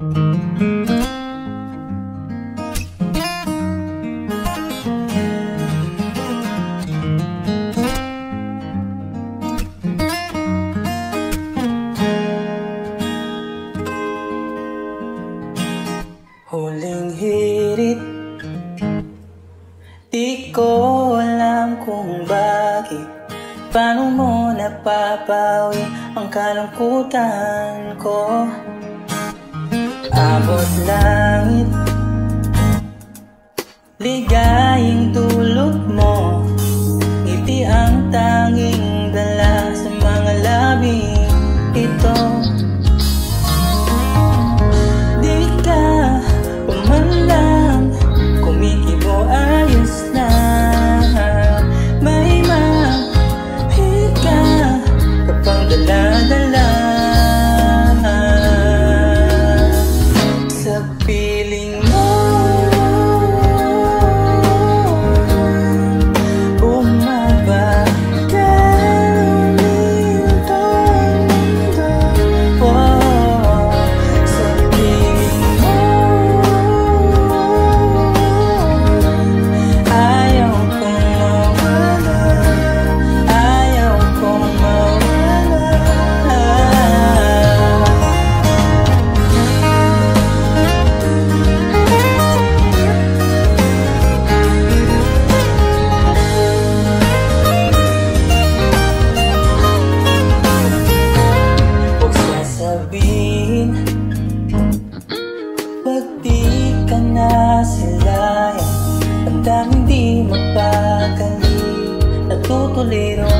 Huling hirit, di ko alam kung bakit. Paano mo napapawi ang kalungkutan ko? Abot langit, ligayang dulot mo. Ngiti ang tanging dala sa mga labing ito. Di ka pumanlang, kumikibo ayos na. May mahika ka pang dala-dala sa piling mo. Bumaba ka lumito mundo, oh, sa piling mo. Ayaw kong mawala, ayaw kong mawala. Huwag sasabihin, pag di ka nasilayan, ang daming di mapakali, natutuliro.